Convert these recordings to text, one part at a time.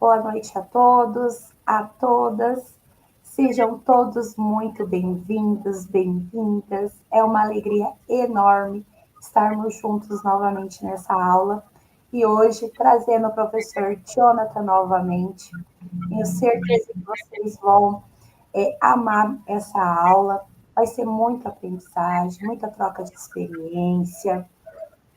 Boa noite a todos, a todas. Sejam todos muito bem-vindos, bem-vindas. É uma alegria enorme estarmos juntos novamente nessa aula. E hoje, trazendo o professor Jonathan novamente. Tenho certeza que vocês vão amar essa aula. Vai ser muita aprendizagem, muita troca de experiência,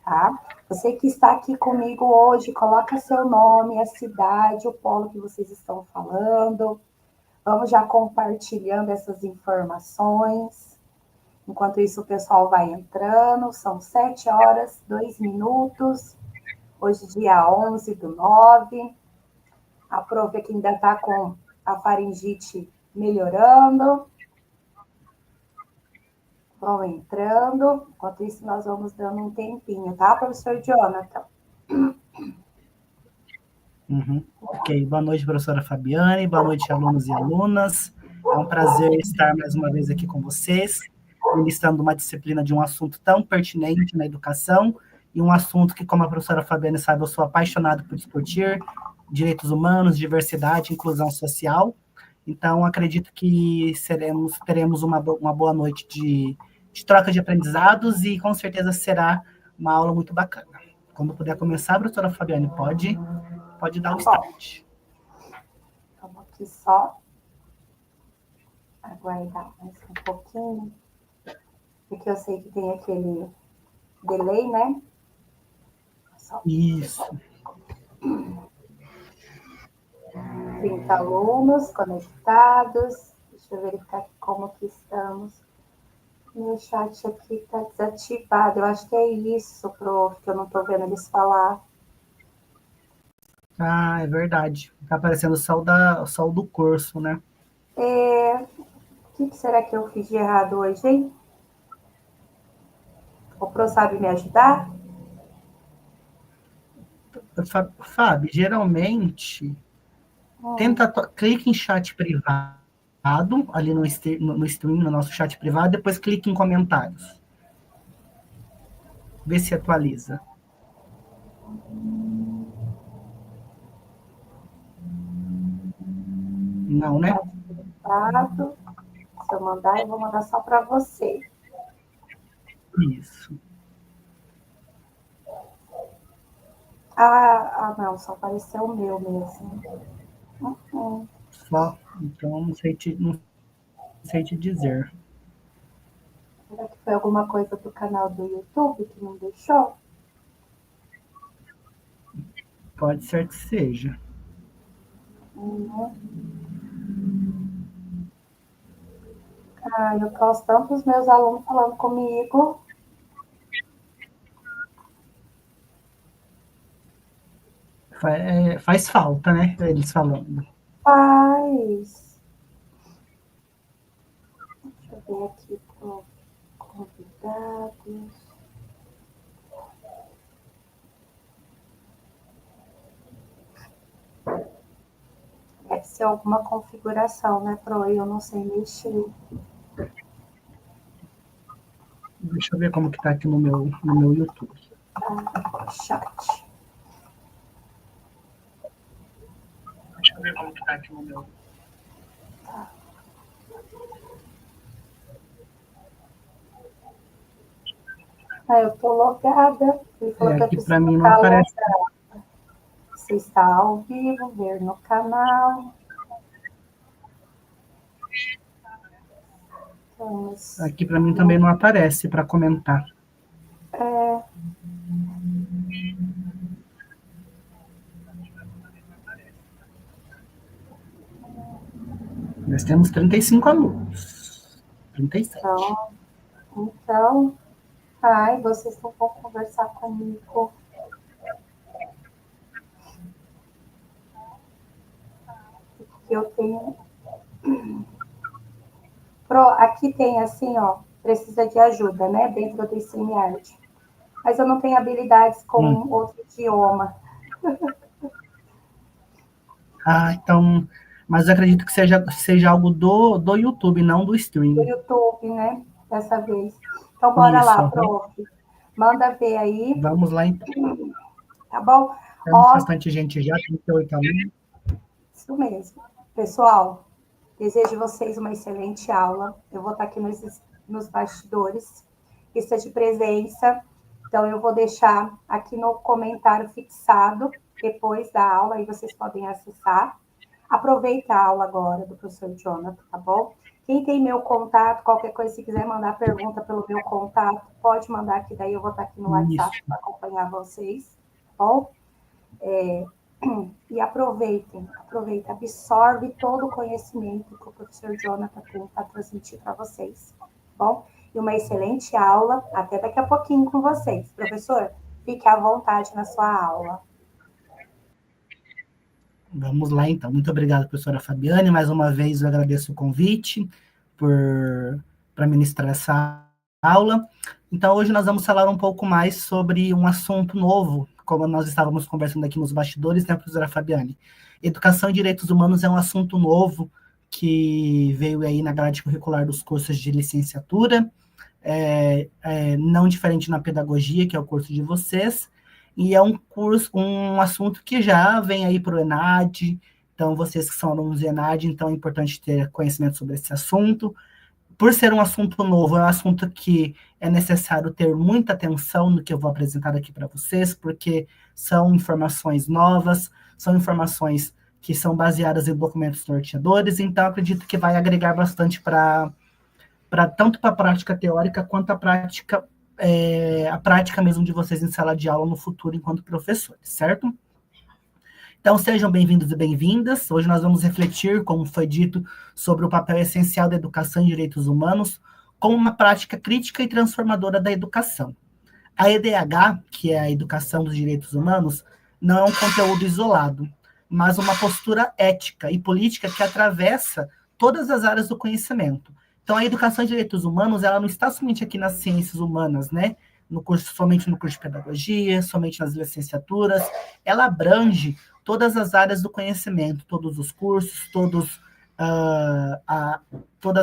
tá? Você que está aqui comigo hoje, coloca seu nome, a cidade, o polo que vocês estão falando. Vamos já compartilhando essas informações. Enquanto isso, o pessoal vai entrando. São 7 horas, 2 minutos. Hoje, dia 11/9. A prof aqui ainda está com a faringite melhorando. Vão entrando. Enquanto isso, nós vamos dando um tempinho, tá, professor Jonathan? Ok, boa noite, professora Fabiane, boa noite, alunos e alunas. É um prazer estar mais uma vez aqui com vocês, ministrando uma disciplina de um assunto tão pertinente na educação, e um assunto que, como a professora Fabiane sabe, eu sou apaixonado por discutir, direitos humanos, diversidade, inclusão social. Então, acredito que teremos uma boa noite de troca de aprendizados, e com certeza será uma aula muito bacana. Quando puder começar, professora Fabiane, pode dar o start. Vamos aqui só aguardar mais um pouquinho, porque eu sei que tem aquele delay, né? Isso. 30 alunos conectados. Deixa eu verificar como que estamos. Meu chat aqui está desativado. Eu acho que é isso, prof, que eu não estou vendo eles falar. Ah, é verdade. Tá aparecendo só o do curso, né? O que será que eu fiz de errado hoje, hein? O Pro sabe me ajudar? Fábio, geralmente, clique em chat privado, ali no stream, no nosso chat privado, depois clique em comentários. Vê se atualiza. Não, né? Se eu mandar, eu vou mandar só para você. Isso. Não, só apareceu o meu mesmo. Só, então não sei te dizer. Será que foi alguma coisa do canal do YouTube que não deixou? Pode ser que seja. Eu posto tanto os meus alunos falando comigo. Faz falta, né? Eles falando. Faz. Deixa eu ver aqui para convidados. Deve ser alguma configuração, né, Pro? Eu não sei mexer. Deixa eu ver como que tá aqui no meu YouTube. Chat. Deixa eu ver como que tá aqui no meu. Eu tô logada. Aqui para mim não aparece. Você está ao vivo, ver no canal. Aqui para mim também não aparece para comentar. Nós temos 35 alunos. 37. Então, vocês não vão conversar comigo. Eu tenho. Aqui tem assim, ó, precisa de ajuda, né? Dentro do StreamYard. Mas eu não tenho habilidades com outro idioma. Então. Mas eu acredito que seja algo do YouTube, não do stream. Do YouTube, né? Dessa vez. Então, bora lá, prof. Manda ver aí. Vamos lá, então. Tá bom? Temos bastante gente já, 38 alunos. Isso mesmo. Pessoal, desejo vocês uma excelente aula. Eu vou estar aqui nos bastidores, lista de presença. Então, eu vou deixar aqui no comentário fixado, depois da aula, aí vocês podem acessar. Aproveita a aula agora do professor Jonathan, tá bom? Quem tem meu contato, qualquer coisa, se quiser mandar pergunta pelo meu contato, pode mandar, que daí eu vou estar aqui no WhatsApp para acompanhar vocês, tá bom? E aproveitem, absorve todo o conhecimento que o professor Jonathan tem para transmitir para vocês, tá bom? E uma excelente aula, até daqui a pouquinho com vocês. Professor, fique à vontade na sua aula. Vamos lá, então. Muito obrigado, professora Fabiane. Mais uma vez, eu agradeço o convite para ministrar essa aula. Então, hoje nós vamos falar um pouco mais sobre um assunto novo, como nós estávamos conversando aqui nos bastidores, né, professora Fabiane? Educação e Direitos Humanos é um assunto novo que veio aí na grade curricular dos cursos de licenciatura, não diferente na pedagogia, que é o curso de vocês, e é um assunto que já vem aí para o ENAD, então vocês que são alunos do ENAD, então é importante ter conhecimento sobre esse assunto. Por ser um assunto novo, é um assunto que é necessário ter muita atenção no que eu vou apresentar aqui para vocês, porque são informações novas, são informações que são baseadas em documentos norteadores, então acredito que vai agregar bastante tanto para a prática teórica quanto a prática mesmo de vocês em sala de aula no futuro enquanto professores, certo? Então, sejam bem-vindos e bem-vindas. Hoje nós vamos refletir, como foi dito, sobre o papel essencial da educação em direitos humanos como uma prática crítica e transformadora da educação. A EDH, que é a Educação dos Direitos Humanos, não é um conteúdo isolado, mas uma postura ética e política que atravessa todas as áreas do conhecimento. Então, a educação em direitos humanos, ela não está somente aqui nas ciências humanas, né? Somente no curso de pedagogia, somente nas licenciaturas, ela abrange todas as áreas do conhecimento, todos os cursos, todas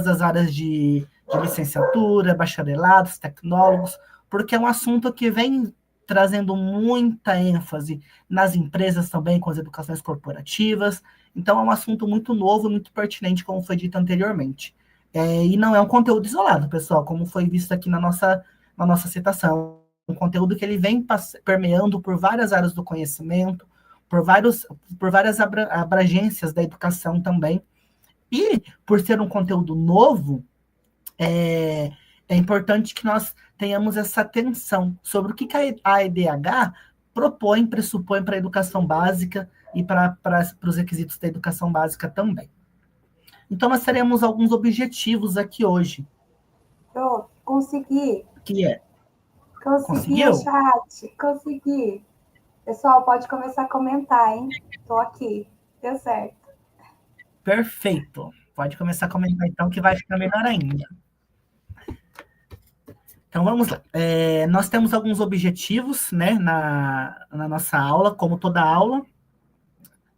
as áreas de licenciatura, bacharelados, tecnólogos, porque é um assunto que vem trazendo muita ênfase nas empresas também, com as educações corporativas. Então, é um assunto muito novo e muito pertinente, como foi dito anteriormente. E não é um conteúdo isolado, pessoal, como foi visto aqui na nossa citação. Um conteúdo que ele vem permeando por várias áreas do conhecimento, por várias abrangências da educação também. E, por ser um conteúdo novo, é importante que nós tenhamos essa atenção sobre o que a EDH pressupõe para a educação básica e para os requisitos da educação básica também. Então, nós teremos alguns objetivos aqui hoje. Eu consegui. Que é? Consegui o chat, consegui. Pessoal, pode começar a comentar, hein? Estou aqui, deu certo. Perfeito. Pode começar a comentar, então, que vai ficar melhor ainda. Então, vamos lá. Nós temos alguns objetivos, né, na nossa aula, como toda aula.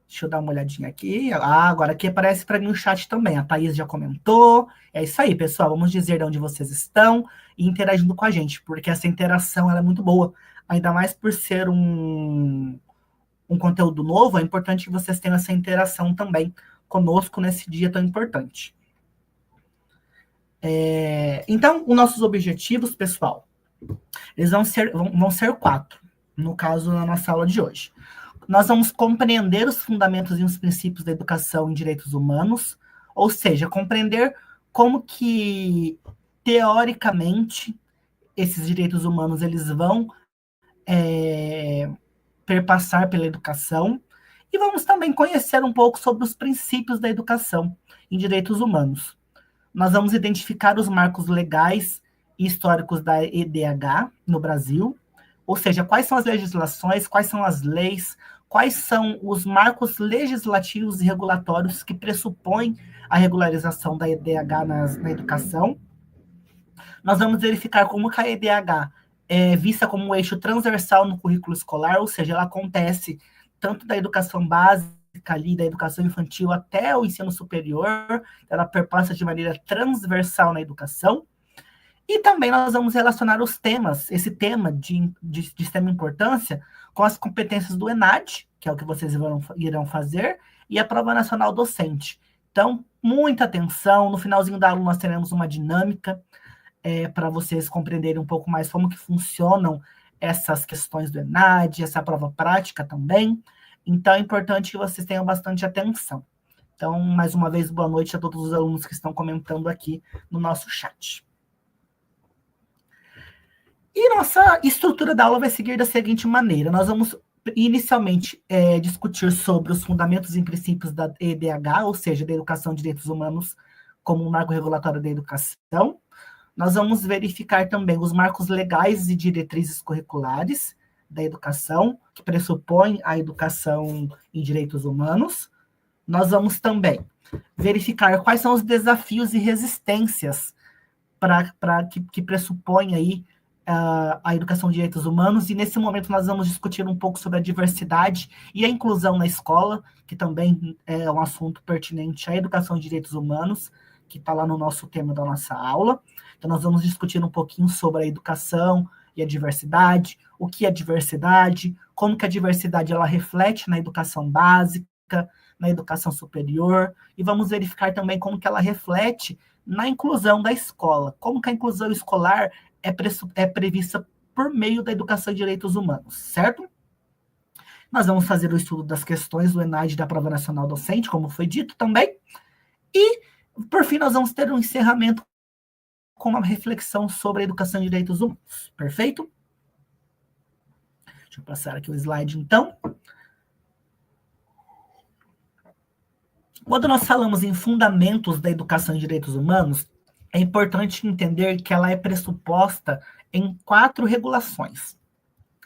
Deixa eu dar uma olhadinha aqui. Agora aqui aparece para mim o chat também. A Thaís já comentou. É isso aí, pessoal. Vamos dizer de onde vocês estão e interagindo com a gente, porque essa interação ela é muito boa. Ainda mais por ser um conteúdo novo, é importante que vocês tenham essa interação também conosco nesse dia tão importante. Então, os nossos objetivos, pessoal, eles vão ser 4, no caso, na nossa aula de hoje. Nós vamos compreender os fundamentos e os princípios da educação em direitos humanos, ou seja, compreender como que, teoricamente, esses direitos humanos eles vão perpassar pela educação, e vamos também conhecer um pouco sobre os princípios da educação em direitos humanos. Nós vamos identificar os marcos legais e históricos da EDH no Brasil, ou seja, quais são as legislações, quais são as leis, quais são os marcos legislativos e regulatórios que pressupõem a regularização da EDH na educação. Nós vamos verificar como que a EDH é vista como um eixo transversal no currículo escolar, ou seja, ela acontece tanto da educação básica ali, da educação infantil até o ensino superior, ela perpassa de maneira transversal na educação. E também nós vamos relacionar os temas, esse tema de extrema importância, com as competências do ENAD, que é o que vocês irão fazer, e a prova nacional docente. Então, muita atenção. No finalzinho da aula, nós teremos uma dinâmica para vocês compreenderem um pouco mais como que funcionam essas questões do ENAD, essa prova prática também. Então, é importante que vocês tenham bastante atenção. Então, mais uma vez, boa noite a todos os alunos que estão comentando aqui no nosso chat. E nossa estrutura da aula vai seguir da seguinte maneira. Nós vamos, inicialmente, discutir sobre os fundamentos e princípios da EDH, ou seja, da Educação de Direitos Humanos como um marco regulatório da educação. Nós vamos verificar também os marcos legais e diretrizes curriculares da educação, que pressupõem a educação em direitos humanos. Nós vamos também verificar quais são os desafios e resistências que pressupõem aí a educação de direitos humanos, e nesse momento nós vamos discutir um pouco sobre a diversidade e a inclusão na escola, que também é um assunto pertinente à educação de direitos humanos, que está lá no nosso tema da nossa aula. Então nós vamos discutir um pouquinho sobre a educação e a diversidade, o que é diversidade, como que a diversidade ela reflete na educação básica, na educação superior, e vamos verificar também como que ela reflete na inclusão da escola, como que a inclusão escolar é prevista por meio da educação de direitos humanos, certo? Nós vamos fazer o estudo das questões do ENAD da Prova Nacional Docente, como foi dito também, e, por fim, nós vamos ter um encerramento com uma reflexão sobre a educação de direitos humanos, perfeito? Deixa eu passar aqui o slide, então. Quando nós falamos em fundamentos da educação de direitos humanos, é importante entender que ela é pressuposta em 4 regulações.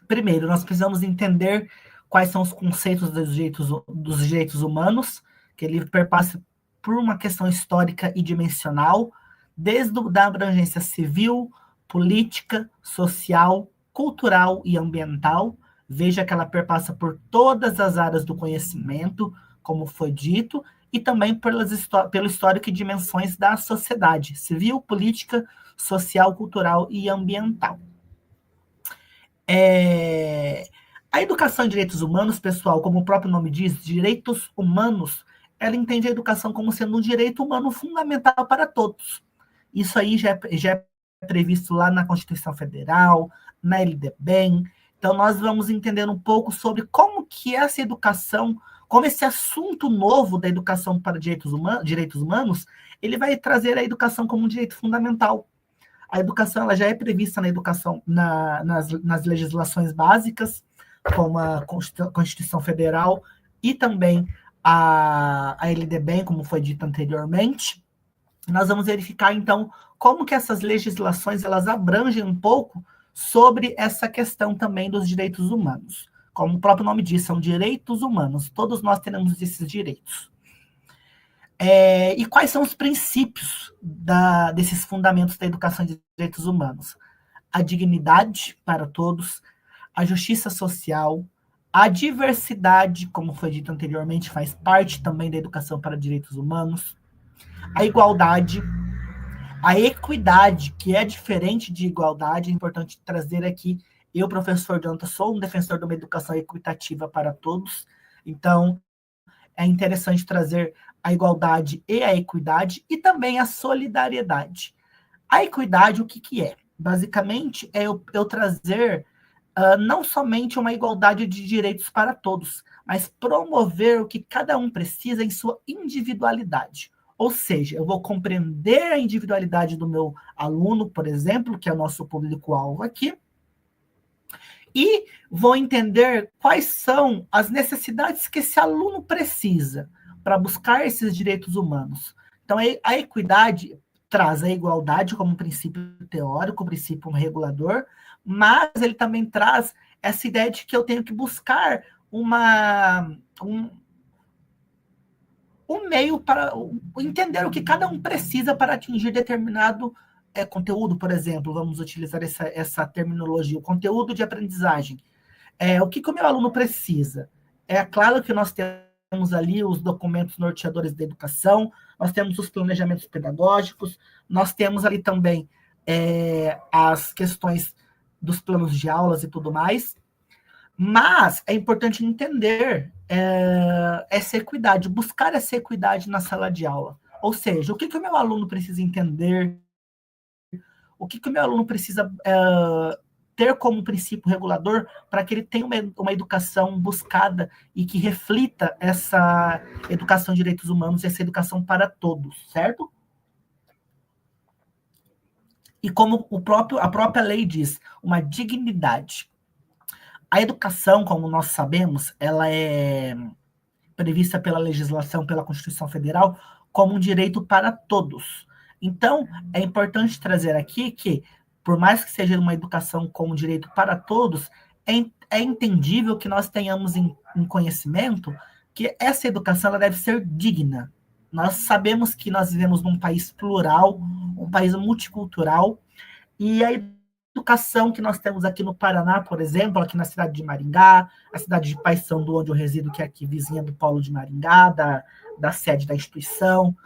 Primeiro, nós precisamos entender quais são os conceitos dos direitos humanos, que ele perpassa por uma questão histórica e dimensional, desde a abrangência civil, política, social, cultural e ambiental. Veja que ela perpassa por todas as áreas do conhecimento, como foi dito, e também pelo histórico e dimensões da sociedade, civil, política, social, cultural e ambiental. A educação em direitos humanos, pessoal, como o próprio nome diz, direitos humanos, ela entende a educação como sendo um direito humano fundamental para todos. Isso aí já é previsto lá na Constituição Federal, na LDB. Então, nós vamos entender um pouco sobre como que essa educação, como esse assunto novo da educação para direitos humanos, ele vai trazer a educação como um direito fundamental. A educação ela já é prevista na educação, nas legislações básicas, como a Constituição Federal e também a LDB, como foi dito anteriormente. Nós vamos verificar, então, como que essas legislações elas abrangem um pouco sobre essa questão também dos direitos humanos. Como o próprio nome diz, são direitos humanos. Todos nós temos esses direitos. E quais são os princípios desses fundamentos da educação de direitos humanos? A dignidade para todos, a justiça social, a diversidade, como foi dito anteriormente, faz parte também da educação para direitos humanos, a igualdade, a equidade, que é diferente de igualdade, é importante trazer aqui. Eu, professor Jonathan, sou um defensor de uma educação equitativa para todos, então é interessante trazer a igualdade e a equidade e também a solidariedade. A equidade, o que é? Basicamente, é eu trazer não somente uma igualdade de direitos para todos, mas promover o que cada um precisa em sua individualidade. Ou seja, eu vou compreender a individualidade do meu aluno, por exemplo, que é o nosso público-alvo aqui, e vou entender quais são as necessidades que esse aluno precisa para buscar esses direitos humanos. Então, a equidade traz a igualdade como princípio teórico, princípio regulador, mas ele também traz essa ideia de que eu tenho que buscar um meio para entender o que cada um precisa para atingir determinado conteúdo, por exemplo, vamos utilizar essa terminologia, o conteúdo de aprendizagem. O que o meu aluno precisa? É claro que nós temos ali os documentos norteadores da educação, nós temos os planejamentos pedagógicos, nós temos ali também as questões dos planos de aulas e tudo mais, mas é importante entender essa equidade, buscar essa equidade na sala de aula. Ou seja, o que o meu aluno precisa entender, o que o meu aluno precisa ter como princípio regulador para que ele tenha uma educação buscada e que reflita essa educação de direitos humanos, essa educação para todos, certo? E como a própria lei diz, uma dignidade. A educação, como nós sabemos, ela é prevista pela legislação, pela Constituição Federal, como um direito para todos. Então, é importante trazer aqui que, por mais que seja uma educação como direito para todos, é entendível que nós tenhamos em conhecimento que essa educação ela deve ser digna. Nós sabemos que nós vivemos num país plural, um país multicultural, e a educação que nós temos aqui no Paraná, por exemplo, aqui na cidade de Maringá, a cidade de Paysandu, onde eu resido, que é aqui vizinha do Polo de Maringá, da sede da instituição,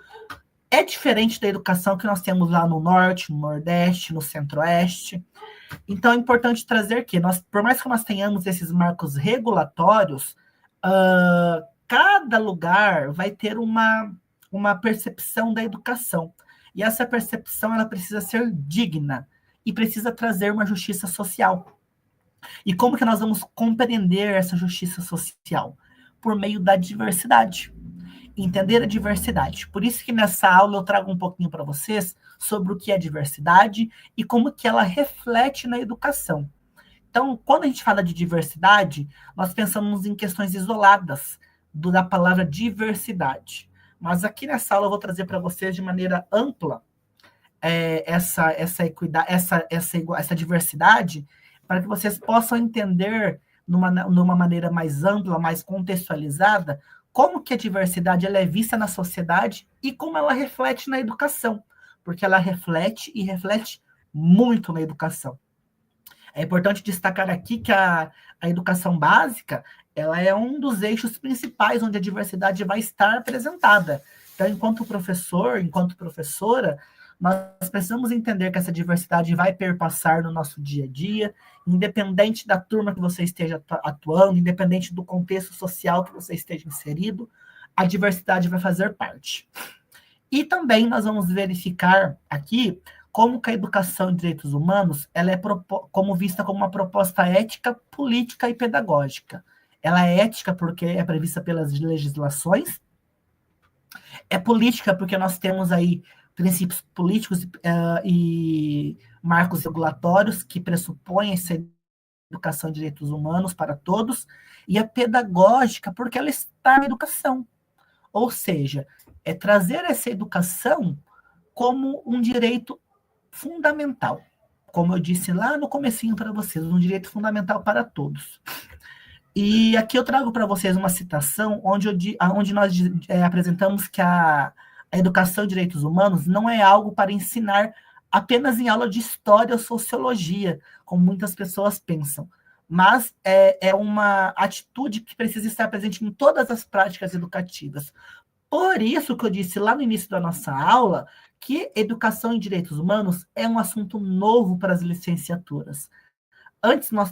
é diferente da educação que nós temos lá no Norte, no Nordeste, no Centro-Oeste. Então, é importante trazer que, por mais que nós tenhamos esses marcos regulatórios, cada lugar vai ter uma percepção da educação. E essa percepção ela precisa ser digna e precisa trazer uma justiça social. E como que nós vamos compreender essa justiça social? Por meio da diversidade. Entender a diversidade. Por isso que nessa aula eu trago um pouquinho para vocês sobre o que é diversidade e como que ela reflete na educação. Então, quando a gente fala de diversidade, nós pensamos em questões isoladas da palavra diversidade. Mas aqui nessa aula eu vou trazer para vocês de maneira ampla essa diversidade, para que vocês possam entender numa maneira mais ampla, mais contextualizada, como que a diversidade ela é vista na sociedade e como ela reflete na educação, porque ela reflete e reflete muito na educação. É importante destacar aqui que a educação básica ela é um dos eixos principais onde a diversidade vai estar apresentada. Então, enquanto professor, enquanto professora, nós precisamos entender que essa diversidade vai perpassar no nosso dia a dia, independente da turma que você esteja atuando, independente do contexto social que você esteja inserido, a diversidade vai fazer parte. E também nós vamos verificar aqui como que a educação em direitos humanos ela é como vista como uma proposta ética, política e pedagógica. Ela é ética porque é prevista pelas legislações, é política porque nós temos aí princípios políticos e marcos regulatórios que pressupõem essa educação de direitos humanos para todos, e é pedagógica porque ela está na educação. Ou seja, é trazer essa educação como um direito fundamental. Como eu disse lá no comecinho para vocês, um direito fundamental para todos. E aqui eu trago para vocês uma citação onde nós apresentamos que a educação de direitos humanos não é algo para ensinar apenas em aula de história ou sociologia, como muitas pessoas pensam, mas é uma atitude que precisa estar presente em todas as práticas educativas. Por isso que eu disse lá no início da nossa aula que educação em direitos humanos é um assunto novo para as licenciaturas. Antes nós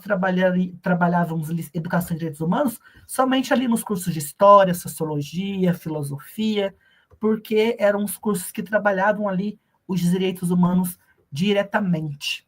trabalhávamos educação em direitos humanos somente ali nos cursos de história, sociologia, filosofia, porque eram os cursos que trabalhavam ali os direitos humanos diretamente.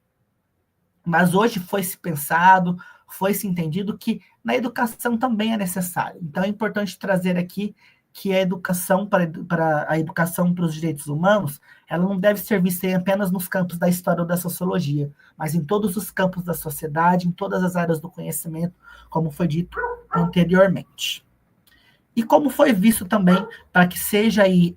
Mas hoje foi-se pensado, foi-se entendido que na educação também é necessário. Então é importante trazer aqui que a educação para os direitos humanos, ela não deve ser vista apenas nos campos da história ou da sociologia, mas em todos os campos da sociedade, em todas as áreas do conhecimento, como foi dito anteriormente. E como foi visto também, para que seja aí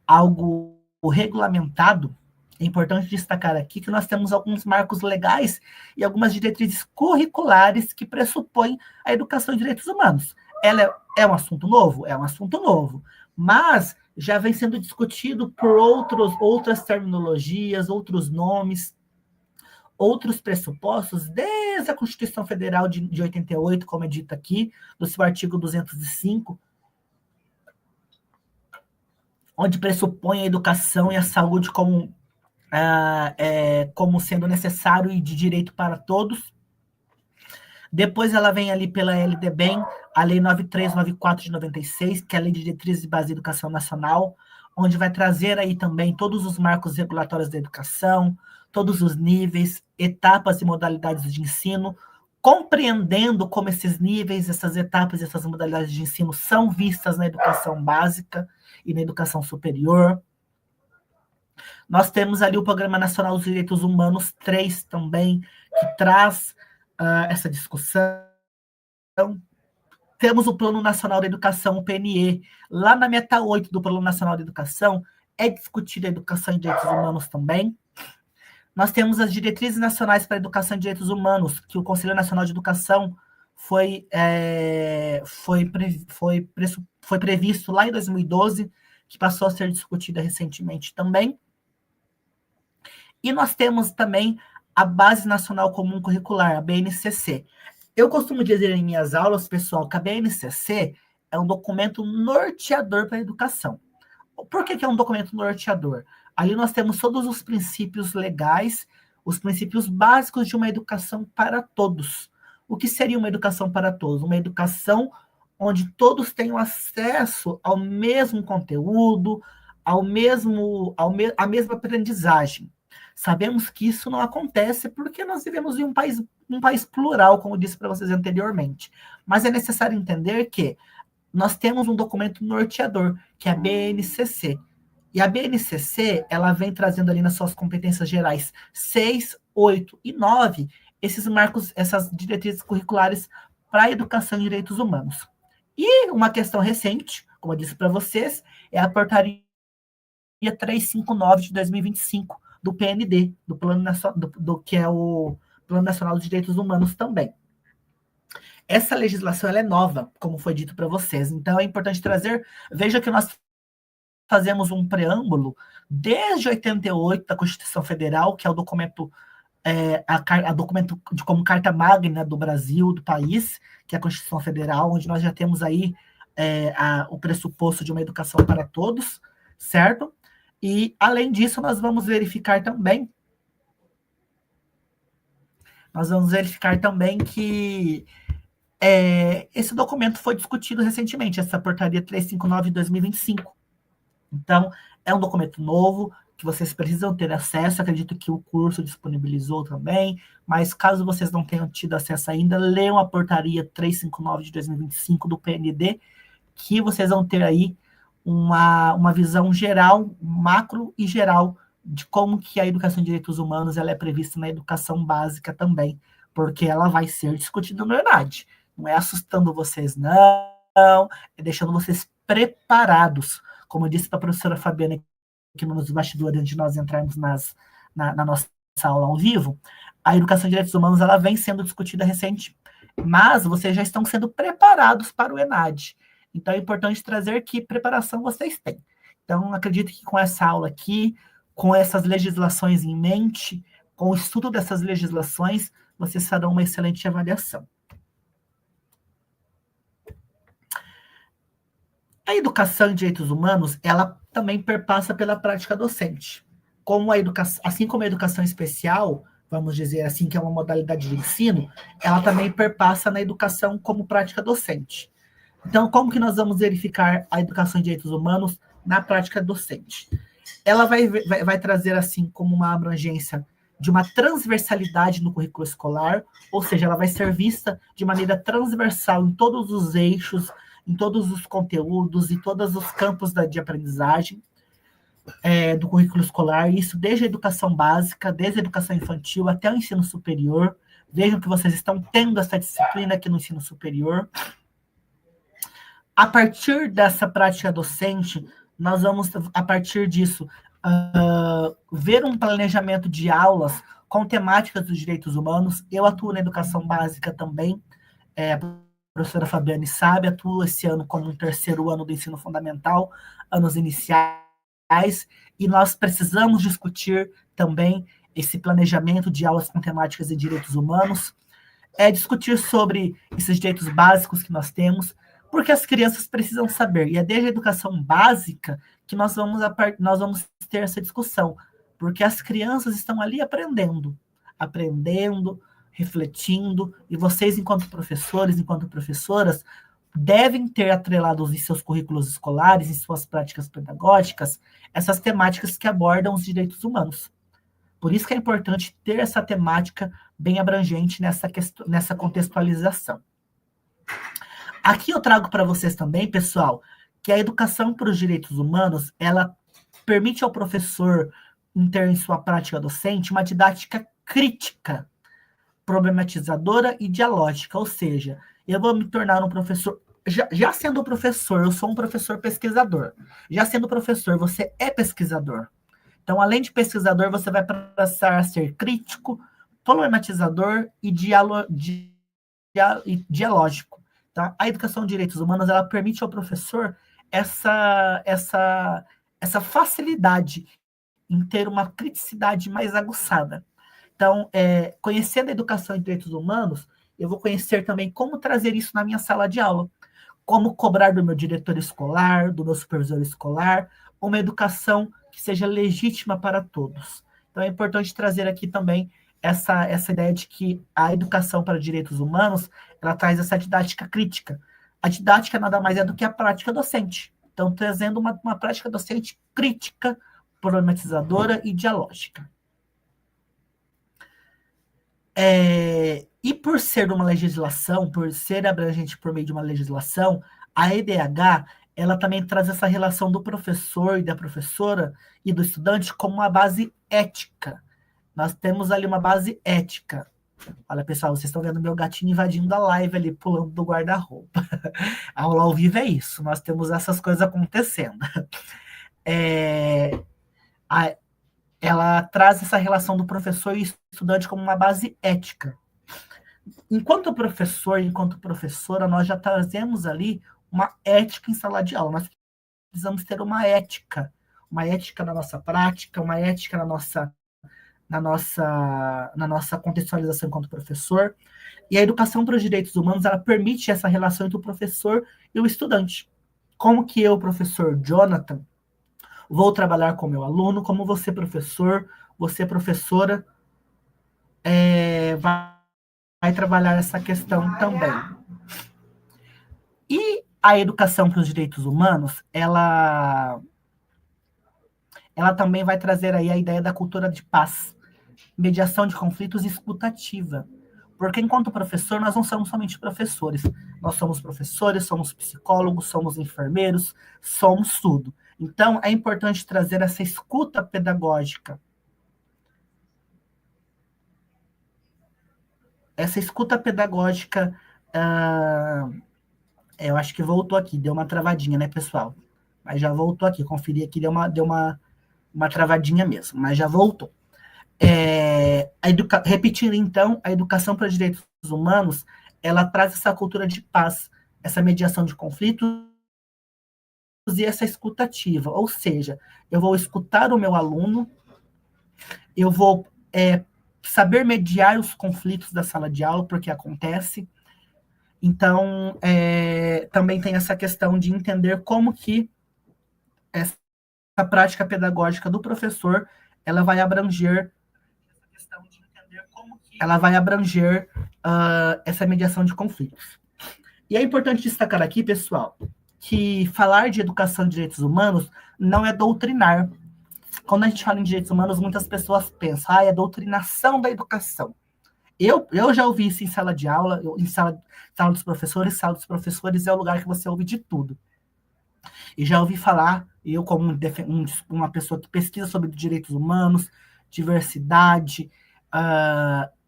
algo regulamentado, é importante destacar aqui que nós temos alguns marcos legais e algumas diretrizes curriculares que pressupõem a educação em direitos humanos. Ela é um assunto novo? É um assunto novo, mas já vem sendo discutido por outras terminologias, outros nomes, outros pressupostos, desde a Constituição Federal de 88, como é dito aqui, no seu artigo 205, onde pressupõe a educação e a saúde como como sendo necessário e de direito para todos. Depois ela vem ali pela LDBEM, a Lei 9394 de 96, que é a Lei de Diretrizes e Bases de Educação Nacional, onde vai trazer aí também todos os marcos regulatórios da educação, todos os níveis, etapas e modalidades de ensino, compreendendo como esses níveis, essas etapas e essas modalidades de ensino são vistas na educação básica e na educação superior. Nós temos ali o Programa Nacional dos Direitos Humanos 3 também, que traz essa discussão. Temos o Plano Nacional da Educação, o PNE. Lá na meta 8 do Plano Nacional da Educação, é discutida a educação e direitos humanos também. Nós temos as diretrizes nacionais para a educação e direitos humanos, que o Conselho Nacional de Educação foi previsto lá em 2012, que passou a ser discutida recentemente também. E nós temos também a Base Nacional Comum Curricular, a BNCC. Eu costumo dizer em minhas aulas, pessoal, que a BNCC é um documento norteador para a educação. Por que é um documento norteador? Ali nós temos todos os princípios legais, os princípios básicos de uma educação para todos. O que seria uma educação para todos? Uma educação onde todos tenham acesso ao mesmo conteúdo, à mesma aprendizagem. Sabemos que isso não acontece porque nós vivemos em um país plural, como eu disse para vocês anteriormente. Mas é necessário entender que nós temos um documento norteador, que é a BNCC. E a BNCC, ela vem trazendo ali nas suas competências gerais 6, 8 e 9, esses marcos, essas diretrizes curriculares para a educação e direitos humanos. E uma questão recente, como eu disse para vocês, é a portaria 359 de 2025, do PND, do Plano que é o Plano Nacional dos Direitos Humanos também. Essa legislação ela é nova, como foi dito para vocês. Então, é importante trazer... Veja que nós fazemos um preâmbulo desde 88 da Constituição Federal, que é o documento, documento como carta magna do Brasil, do país, que é a Constituição Federal, onde nós já temos aí o pressuposto de uma educação para todos, certo? E, além disso, nós vamos verificar também que esse documento foi discutido recentemente, essa portaria 359 de 2025. Então, é um documento novo, que vocês precisam ter acesso, acredito que o curso disponibilizou também, mas caso vocês não tenham tido acesso ainda, leiam a portaria 359 de 2025 do PND, que vocês vão ter aí uma visão geral, macro e geral, de como que a educação de direitos humanos ela é prevista na educação básica também, porque ela vai ser discutida no ENAD. Não é assustando vocês, não, é deixando vocês preparados. Como eu disse para a professora Fabiana aqui nos bastidores, antes de nós entrarmos na nossa aula ao vivo, a educação de direitos humanos ela vem sendo discutida recente, mas vocês já estão sendo preparados para o ENAD. Então, é importante trazer que preparação vocês têm. Então, acredito que com essa aula aqui, com essas legislações em mente, com o estudo dessas legislações, vocês farão uma excelente avaliação. A educação em direitos humanos, ela também perpassa pela prática docente. Assim como a educação especial, vamos dizer assim, que é uma modalidade de ensino, ela também perpassa na educação como prática docente. Então, como que nós vamos verificar a educação em direitos humanos na prática docente? Ela vai trazer, assim, como uma abrangência de uma transversalidade no currículo escolar, ou seja, ela vai ser vista de maneira transversal em todos os eixos, em todos os conteúdos e todos os campos de aprendizagem do currículo escolar, isso desde a educação básica, desde a educação infantil até o ensino superior. Vejam que vocês estão tendo essa disciplina aqui no ensino superior. A partir dessa prática docente, nós vamos, a partir disso, ver um planejamento de aulas com temáticas dos direitos humanos. Eu atuo na educação básica também, a professora Fabiane sabe, atuo esse ano como um terceiro ano do ensino fundamental, anos iniciais, e nós precisamos discutir também esse planejamento de aulas com temáticas de direitos humanos, discutir sobre esses direitos básicos que nós temos, porque as crianças precisam saber, e é desde a educação básica que nós vamos ter essa discussão. porque as crianças estão ali aprendendo, refletindo, e vocês, enquanto professores, enquanto professoras, devem ter atrelados em seus currículos escolares, em suas práticas pedagógicas, essas temáticas que abordam os direitos humanos. Por isso que é importante ter essa temática bem abrangente nessa contextualização. Aqui eu trago para vocês também, pessoal, que a educação para os direitos humanos, ela permite ao professor ter em sua prática docente uma didática crítica, problematizadora e dialógica, ou seja, eu vou me tornar um professor, já sendo professor, eu sou um professor pesquisador, já sendo professor, você é pesquisador. Então, além de pesquisador, você vai passar a ser crítico, problematizador e dialógico. Tá? A educação de direitos humanos, ela permite ao professor essa facilidade em ter uma criticidade mais aguçada. Então, conhecendo a educação em direitos humanos, eu vou conhecer também como trazer isso na minha sala de aula, como cobrar do meu diretor escolar, do meu supervisor escolar, uma educação que seja legítima para todos. Então, é importante trazer aqui também essa ideia de que a educação para direitos humanos, ela traz essa didática crítica. A didática nada mais é do que a prática docente. Então, trazendo uma prática docente crítica, problematizadora e dialógica. E por ser uma legislação, por ser abrangente por meio de uma legislação, a EDH, ela também traz essa relação do professor e da professora e do estudante como uma base ética. Nós temos ali uma base ética. Olha, pessoal, vocês estão vendo meu gatinho invadindo a live ali, pulando do guarda-roupa. A aula ao vivo é isso, nós temos essas coisas acontecendo. Ela traz essa relação do professor e estudante como uma base ética. Enquanto professor, enquanto professora, nós já trazemos ali uma ética em sala de aula. Nós precisamos ter uma ética na nossa prática, uma ética na nossa contextualização enquanto professor. E a educação para os direitos humanos, ela permite essa relação entre o professor e o estudante. Como que eu, professor Jonathan, vou trabalhar com o meu aluno, como você, professor, você, professora, vai trabalhar essa questão também. E a educação para os direitos humanos, ela também vai trazer aí a ideia da cultura de paz, mediação de conflitos e escutativa. Porque enquanto professor, nós não somos somente professores. Nós somos professores, somos psicólogos, somos enfermeiros, somos tudo. Então, é importante trazer essa escuta pedagógica. Essa escuta pedagógica, eu acho que voltou aqui, deu uma travadinha, né, pessoal? Mas já voltou aqui, conferi aqui, deu uma travadinha mesmo, mas já voltou. Repetindo, então, a educação para direitos humanos, ela traz essa cultura de paz, essa mediação de conflitos e essa escutativa, ou seja, eu vou escutar o meu aluno, eu vou saber mediar os conflitos da sala de aula, porque acontece. Então, também tem essa questão de entender como que essa prática pedagógica do professor, ela vai abranger essa mediação de conflitos. E é importante destacar aqui, pessoal, que falar de educação de direitos humanos não é doutrinar. Quando a gente fala em direitos humanos, muitas pessoas pensam, é doutrinação da educação. Eu já ouvi isso em sala de aula, em sala dos professores. Sala dos professores é o lugar que você ouve de tudo. E já ouvi falar, eu como uma pessoa que pesquisa sobre direitos humanos, diversidade,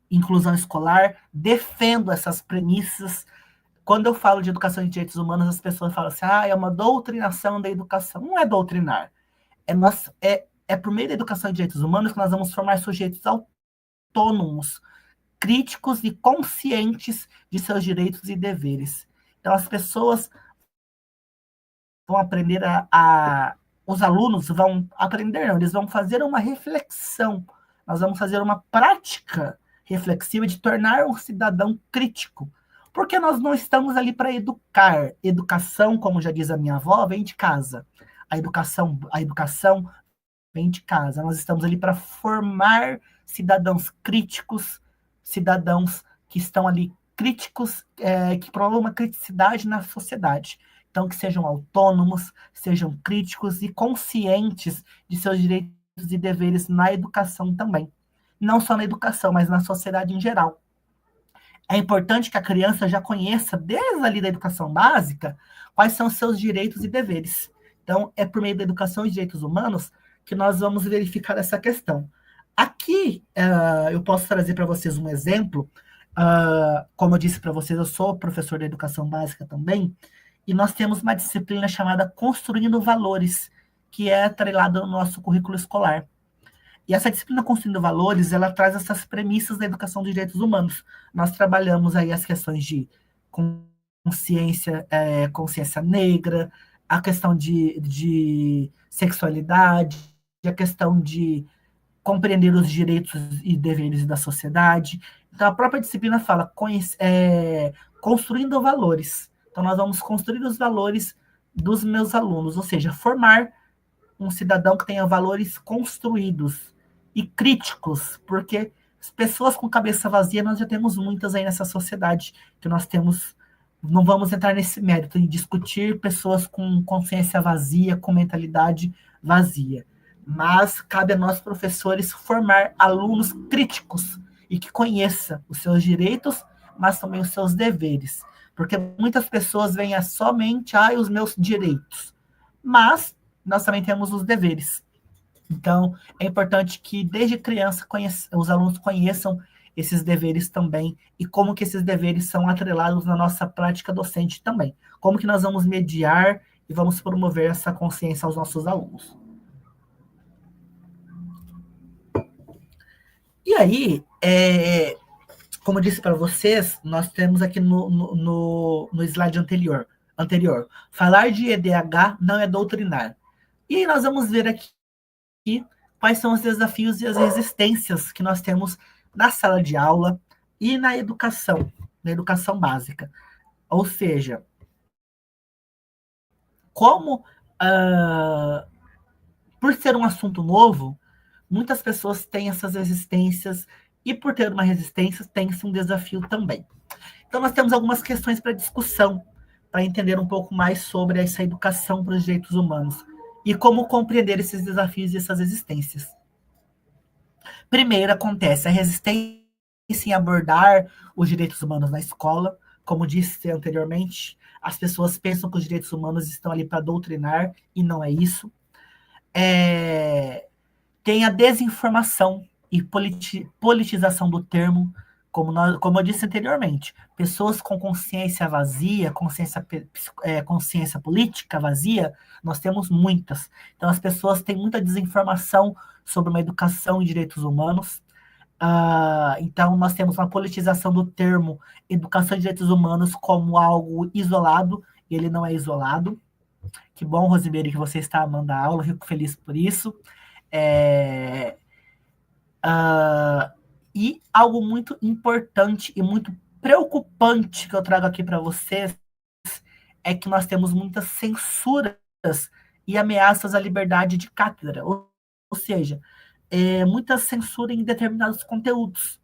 inclusão escolar, defendo essas premissas. Quando eu falo de educação de direitos humanos, as pessoas falam assim, é uma doutrinação da educação. Não é doutrinar. É por meio da educação de direitos humanos que nós vamos formar sujeitos autônomos, críticos e conscientes de seus direitos e deveres. Então, as pessoas vão aprender os alunos vão aprender, não, eles vão fazer uma reflexão. Nós vamos fazer uma prática reflexiva de tornar um cidadão crítico. Porque nós não estamos ali para educar. Educação, como já diz a minha avó, vem de casa. A educação vem de casa. Nós estamos ali para formar cidadãos críticos, cidadãos que estão ali críticos, que promovam uma criticidade na sociedade. Então, que sejam autônomos, sejam críticos e conscientes de seus direitos e deveres na educação também. Não só na educação, mas na sociedade em geral. É importante que a criança já conheça, desde ali da educação básica, quais são os seus direitos e deveres. Então, é por meio da educação e direitos humanos que nós vamos verificar essa questão. Aqui, eu posso trazer para vocês um exemplo. Como eu disse para vocês, eu sou professor de educação básica também, e nós temos uma disciplina chamada Construindo Valores, que é atrelada no nosso currículo escolar. E essa disciplina Construindo Valores, ela traz essas premissas da educação de direitos humanos. Nós trabalhamos aí as questões de consciência negra, a questão de sexualidade, a questão de compreender os direitos e deveres da sociedade. Então, a própria disciplina fala construindo valores. Então, nós vamos construir os valores dos meus alunos, ou seja, formar um cidadão que tenha valores construídos e críticos, porque as pessoas com cabeça vazia nós já temos muitas aí nessa sociedade, que nós temos, não vamos entrar nesse mérito de discutir pessoas com consciência vazia, com mentalidade vazia, mas cabe a nós professores formar alunos críticos e que conheça os seus direitos, mas também os seus deveres, porque muitas pessoas veem somente os meus direitos, mas nós também temos os deveres. Então, é importante que, desde criança, os alunos conheçam esses deveres também e como que esses deveres são atrelados na nossa prática docente também. Como que nós vamos mediar e vamos promover essa consciência aos nossos alunos. E aí, como eu disse para vocês, nós temos aqui no slide anterior, falar de EDH não é doutrinar. E nós vamos ver aqui quais são os desafios e as resistências que nós temos na sala de aula e na educação básica. Ou seja, como, por ser um assunto novo, muitas pessoas têm essas resistências e, por ter uma resistência, tem-se um desafio também. Então, nós temos algumas questões para discussão, para entender um pouco mais sobre essa educação para os direitos humanos e como compreender esses desafios e essas resistências. Primeiro, acontece a resistência em abordar os direitos humanos na escola. Como disse anteriormente, as pessoas pensam que os direitos humanos estão ali para doutrinar, e não é isso. Tem a desinformação e politização do termo, como eu disse anteriormente. Pessoas com consciência vazia, consciência política vazia, nós temos muitas. Então, as pessoas têm muita desinformação sobre uma educação e direitos humanos. Então, nós temos uma politização do termo educação e direitos humanos como algo isolado, e ele não é isolado. Que bom, Rosimeire, que você está amando a aula, fico feliz por isso. E algo muito importante e muito preocupante que eu trago aqui para vocês é que nós temos muitas censuras e ameaças à liberdade de cátedra, ou seja, muita censura em determinados conteúdos.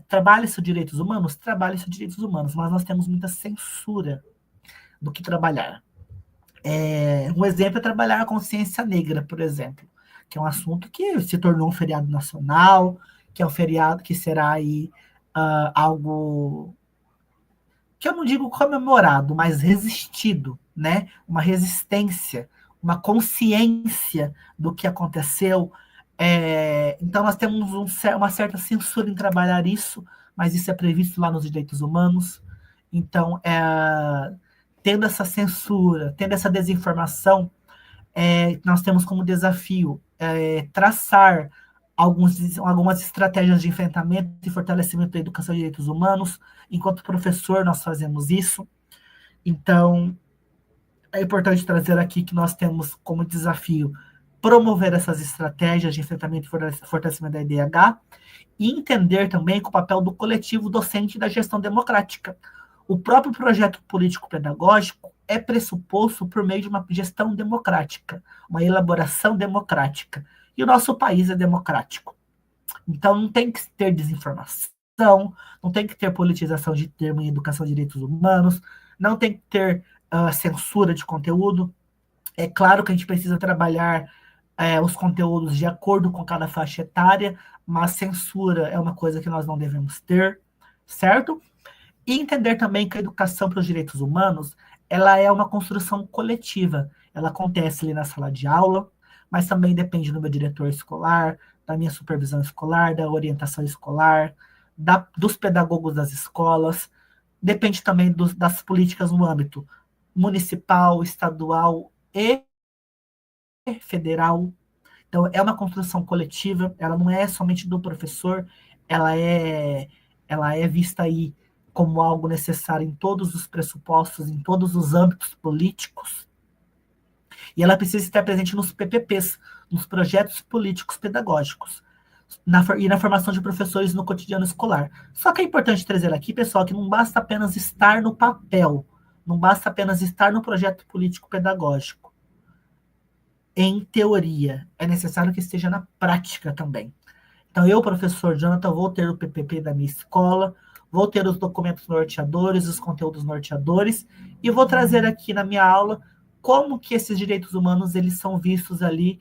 Trabalha-se os direitos humanos? Trabalha-se os direitos humanos, mas nós temos muita censura do que trabalhar. Um exemplo é trabalhar a consciência negra, por exemplo, que é um assunto que se tornou um feriado nacional, que é um feriado que será aí algo que eu não digo comemorado, mas resistido, né? Uma resistência, uma consciência do que aconteceu. Então, nós temos uma certa censura em trabalhar isso, mas isso é previsto lá nos direitos humanos. Então, tendo essa censura, tendo essa desinformação, nós temos como desafio traçar algumas estratégias de enfrentamento e fortalecimento da educação e direitos humanos. Enquanto professor, nós fazemos isso. Então, é importante trazer aqui que nós temos como desafio promover essas estratégias de enfrentamento e fortalecimento da EDH e entender também o papel do coletivo docente da gestão democrática. O próprio projeto político-pedagógico, é pressuposto por meio de uma gestão democrática, uma elaboração democrática. E o nosso país é democrático. Então, não tem que ter desinformação, não tem que ter politização de termo em educação de direitos humanos, não tem que ter censura de conteúdo. É claro que a gente precisa trabalhar os conteúdos de acordo com cada faixa etária, mas censura é uma coisa que nós não devemos ter, certo? E entender também que a educação para os direitos humanos, ela é uma construção coletiva. Ela acontece ali na sala de aula, mas também depende do meu diretor escolar, da minha supervisão escolar, da orientação escolar, dos pedagogos das escolas, depende também das políticas no âmbito municipal, estadual e federal. Então, é uma construção coletiva, ela não é somente do professor, ela é vista aí como algo necessário em todos os pressupostos, em todos os âmbitos políticos, e ela precisa estar presente nos PPPs, nos projetos políticos pedagógicos, e na formação de professores no cotidiano escolar. Só que é importante trazer aqui, pessoal, que não basta apenas estar no papel, não basta apenas estar no projeto político pedagógico. Em teoria, é necessário que esteja na prática também. Então, eu, professor Jonathan, vou ter o PPP da minha escola, vou ter os documentos norteadores, os conteúdos norteadores, e vou trazer aqui na minha aula como que esses direitos humanos eles são vistos ali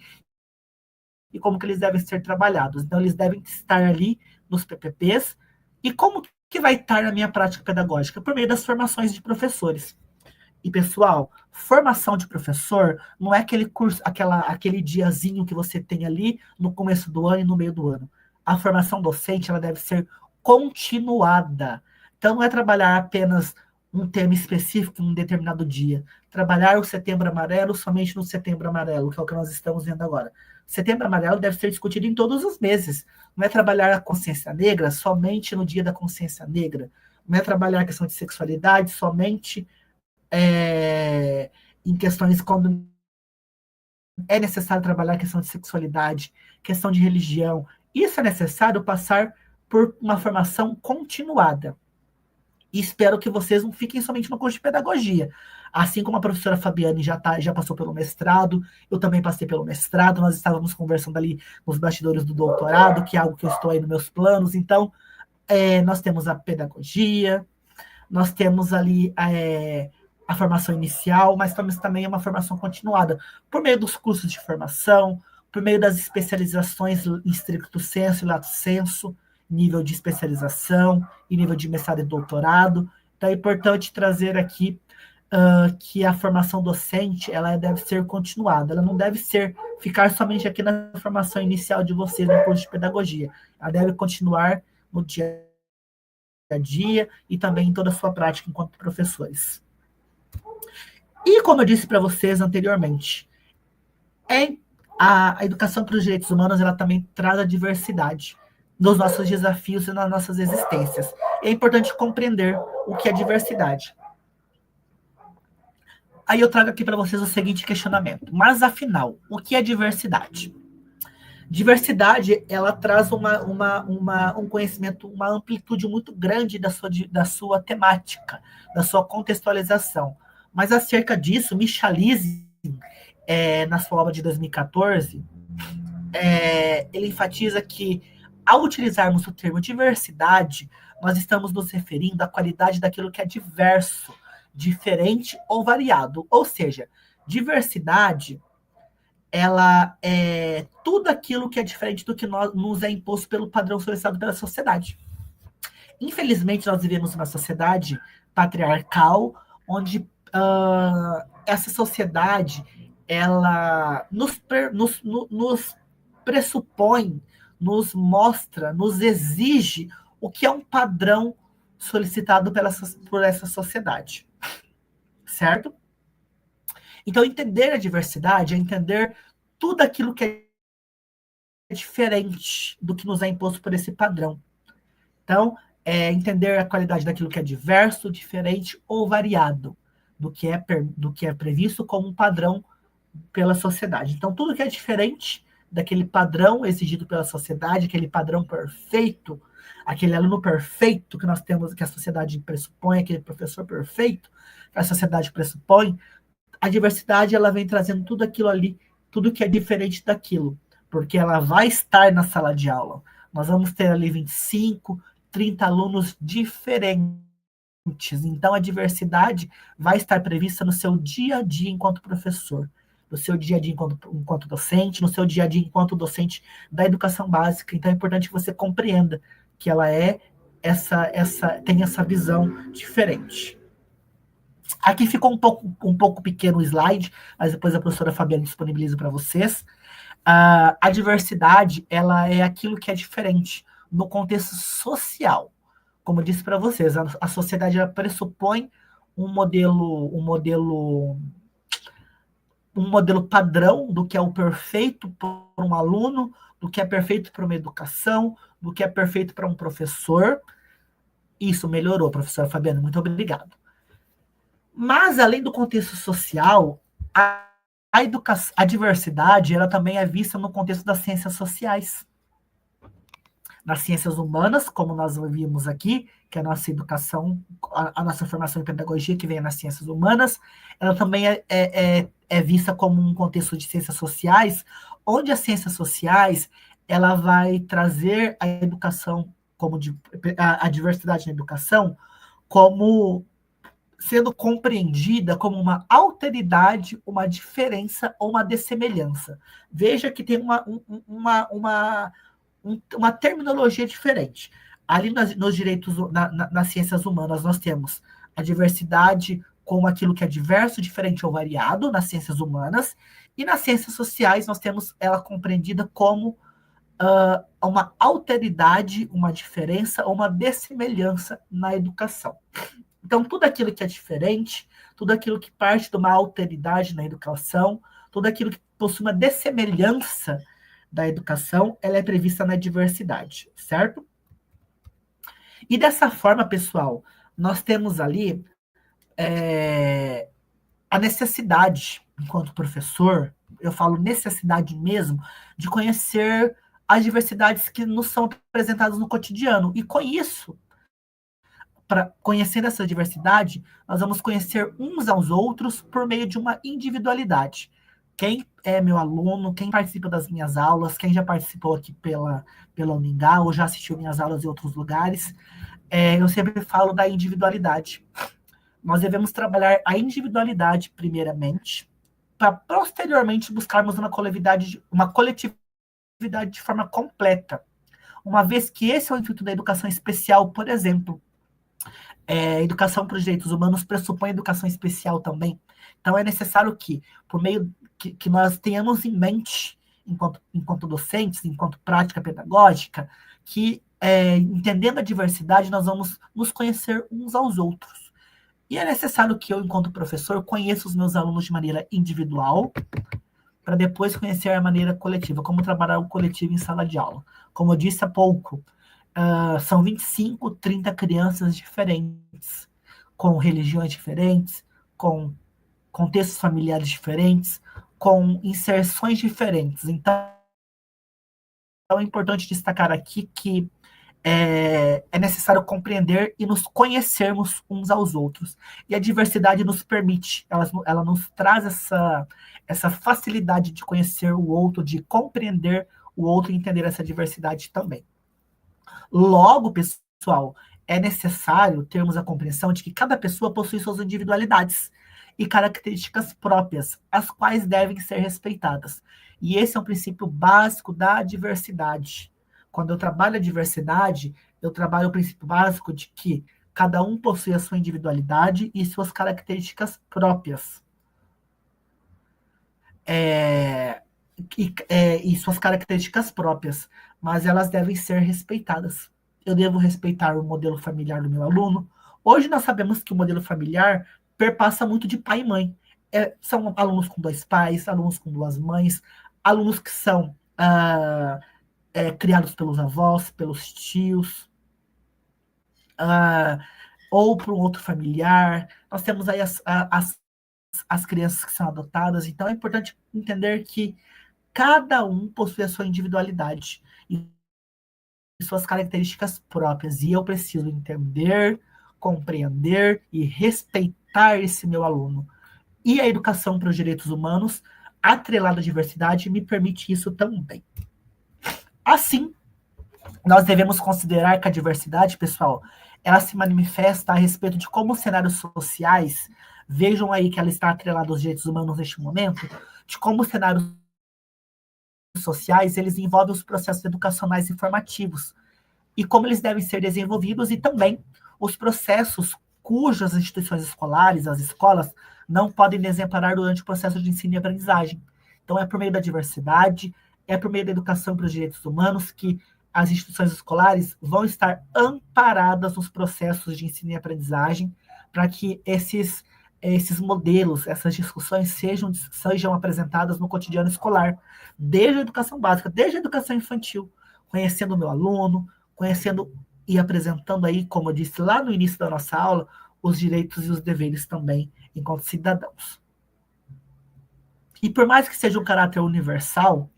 e como que eles devem ser trabalhados. Então, eles devem estar ali nos PPPs, e como que vai estar na minha prática pedagógica? Por meio das formações de professores. E, pessoal, formação de professor não é aquele curso, aquele diazinho que você tem ali no começo do ano e no meio do ano. A formação docente ela deve ser continuada. Então, não é trabalhar apenas um tema específico em um determinado dia. Trabalhar o Setembro Amarelo somente no Setembro Amarelo, que é o que nós estamos vendo agora. Setembro Amarelo deve ser discutido em todos os meses. Não é trabalhar a consciência negra somente no dia da consciência negra. Não é trabalhar a questão de sexualidade somente em questões quando é necessário trabalhar a questão de sexualidade, questão de religião. Isso é necessário passar por uma formação continuada. E espero que vocês não fiquem somente no curso de pedagogia. Assim como a professora Fabiane já passou pelo mestrado, eu também passei pelo mestrado, nós estávamos conversando ali nos bastidores do doutorado, que é algo que eu estou aí nos meus planos. Então, nós temos a pedagogia, nós temos ali a formação inicial, mas temos também uma formação continuada, por meio dos cursos de formação, por meio das especializações em stricto sensu e lato sensu, nível de especialização e nível de mestrado e doutorado. Então é importante trazer aqui que a formação docente ela deve ser continuada, ela não deve ficar somente aqui na formação inicial de vocês no curso de pedagogia, ela deve continuar no dia a dia e também em toda a sua prática enquanto professores. E como eu disse para vocês anteriormente, a educação para os direitos humanos ela também traz a diversidade nos nossos desafios e nas nossas existências. É importante compreender o que é diversidade. Aí eu trago aqui para vocês o seguinte questionamento. Mas, afinal, o que é diversidade? Diversidade, ela traz um conhecimento, uma amplitude muito grande da sua temática, da sua contextualização. Mas acerca disso, Michalize, na sua obra de 2014, ele enfatiza que, ao utilizarmos o termo diversidade, nós estamos nos referindo à qualidade daquilo que é diverso, diferente ou variado. Ou seja, diversidade ela é tudo aquilo que é diferente do que nos é imposto pelo padrão solicitado pela sociedade. Infelizmente, nós vivemos uma sociedade patriarcal, onde essa sociedade ela nos pressupõe, nos mostra, nos exige o que é um padrão solicitado por essa sociedade. Certo? Então, entender a diversidade é entender tudo aquilo que é diferente do que nos é imposto por esse padrão. Então, entender a qualidade daquilo que é diverso, diferente ou variado, do que é previsto como um padrão pela sociedade. Então, tudo que é diferente daquele padrão exigido pela sociedade, aquele padrão perfeito, aquele aluno perfeito que nós temos, que a sociedade pressupõe, aquele professor perfeito que a sociedade pressupõe, a diversidade ela vem trazendo tudo aquilo ali, tudo que é diferente daquilo, porque ela vai estar na sala de aula. Nós vamos ter ali 25, 30 alunos diferentes. Então, a diversidade vai estar prevista no seu dia a dia enquanto professor, no seu dia a dia enquanto docente, no seu dia a dia enquanto docente da educação básica. Então, é importante que você compreenda que ela é tem essa visão diferente. Aqui ficou um pouco pequeno o slide, mas depois a professora Fabiana disponibiliza para vocês. A diversidade, ela é aquilo que é diferente no contexto social. Como eu disse para vocês, a sociedade ela pressupõe um modelo padrão do que é o perfeito para um aluno, do que é perfeito para uma educação, do que é perfeito para um professor. Isso melhorou, professora Fabiana, muito obrigado. Mas, além do contexto social, a diversidade ela também é vista no contexto das ciências sociais. Nas ciências humanas, como nós vimos aqui, que é a nossa educação, a nossa formação em pedagogia, que vem nas ciências humanas, ela também é vista como um contexto de ciências sociais, onde as ciências sociais ela vai trazer a educação, a diversidade na educação, como sendo compreendida como uma alteridade, uma diferença ou uma dessemelhança. Veja que tem uma terminologia diferente. Ali nos direitos, nas ciências humanas, nós temos a diversidade como aquilo que é diverso, diferente ou variado, nas ciências humanas, e nas ciências sociais nós temos ela compreendida como uma alteridade, uma diferença ou uma dessemelhança na educação. Então, tudo aquilo que é diferente, tudo aquilo que parte de uma alteridade na educação, tudo aquilo que possui uma dessemelhança da educação, ela é prevista na diversidade, certo? E dessa forma, pessoal, nós temos ali a necessidade, enquanto professor, eu falo necessidade mesmo, de conhecer as diversidades que nos são apresentadas no cotidiano. E com isso, conhecendo essa diversidade, nós vamos conhecer uns aos outros por meio de uma individualidade. Quem é meu aluno, quem participa das minhas aulas, quem já participou aqui pela Uningá ou já assistiu minhas aulas em outros lugares, eu sempre falo da individualidade. Nós devemos trabalhar a individualidade primeiramente, para posteriormente buscarmos uma coletividade de forma completa. Uma vez que esse é o intuito da educação especial, por exemplo. Educação para os direitos humanos pressupõe educação especial também. Então, é necessário que, por meio que nós tenhamos em mente, enquanto docentes, enquanto prática pedagógica, que, entendendo a diversidade, nós vamos nos conhecer uns aos outros. E é necessário que eu, enquanto professor, conheça os meus alunos de maneira individual, para depois conhecer a maneira coletiva, como trabalhar o coletivo em sala de aula. Como eu disse há pouco, são 25, 30 crianças diferentes, com religiões diferentes, com contextos familiares diferentes, com inserções diferentes. Então, é importante destacar aqui que é necessário compreender e nos conhecermos uns aos outros. E a diversidade nos permite, ela nos traz essa facilidade de conhecer o outro, de compreender o outro e entender essa diversidade também. Logo, pessoal, é necessário termos a compreensão de que cada pessoa possui suas individualidades e características próprias, as quais devem ser respeitadas. E esse é um princípio básico da diversidade. Quando eu trabalho a diversidade, eu trabalho o princípio básico de que cada um possui a sua individualidade e suas características próprias. E suas características próprias, mas elas devem ser respeitadas. Eu devo respeitar o modelo familiar do meu aluno. Hoje nós sabemos que o modelo familiar perpassa muito de pai e mãe. São alunos com dois pais, alunos com duas mães, alunos que são criados pelos avós, pelos tios, ou por um outro familiar. Nós temos aí as crianças que são adotadas. Então é importante entender que cada um possui a sua individualidade. suas características próprias, e eu preciso entender, compreender e respeitar esse meu aluno. E a educação para os direitos humanos, atrelada à diversidade, me permite isso também. Assim, nós devemos considerar que a diversidade, pessoal, ela se manifesta a respeito de como os cenários sociais, vejam aí que ela está atrelada aos direitos humanos neste momento, de como os cenários sociais, eles envolvem os processos educacionais e formativos, e como eles devem ser desenvolvidos, e também os processos cujas instituições escolares, as escolas, não podem exemplar durante o processo de ensino e aprendizagem. Então, é por meio da diversidade, é por meio da educação para os direitos humanos que as instituições escolares vão estar amparadas nos processos de ensino e aprendizagem para que esses modelos, essas discussões sejam apresentadas no cotidiano escolar, desde a educação básica, desde a educação infantil, conhecendo o meu aluno, conhecendo e apresentando aí, como eu disse lá no início da nossa aula, os direitos e os deveres também enquanto cidadãos. E por mais que seja um caráter universal,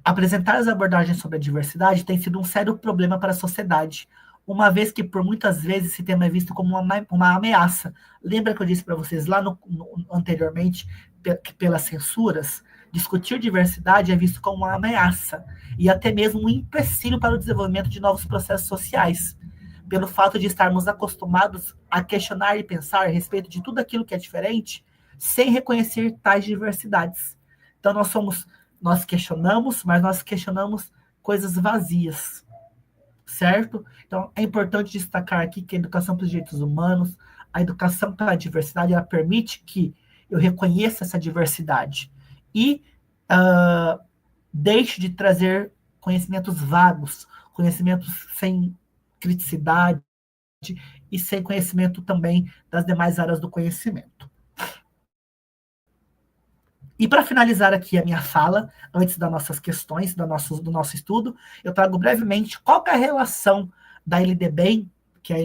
apresentar as abordagens sobre a diversidade tem sido um sério problema para a sociedade, uma vez que por muitas vezes esse tema é visto como uma ameaça. Lembra que eu disse para vocês lá anteriormente, que pelas censuras, discutir diversidade é visto como uma ameaça e até mesmo um empecilho para o desenvolvimento de novos processos sociais, pelo fato de estarmos acostumados a questionar e pensar a respeito de tudo aquilo que é diferente, sem reconhecer tais diversidades. Então nós questionamos, mas nós questionamos coisas vazias, certo? Então, é importante destacar aqui que a educação para os direitos humanos, a educação para a diversidade, ela permite que eu reconheça essa diversidade e deixe de trazer conhecimentos vagos, conhecimentos sem criticidade e sem conhecimento também das demais áreas do conhecimento. E para finalizar aqui a minha fala, antes das nossas questões, do nosso estudo, eu trago brevemente qual é a relação da LDB, que é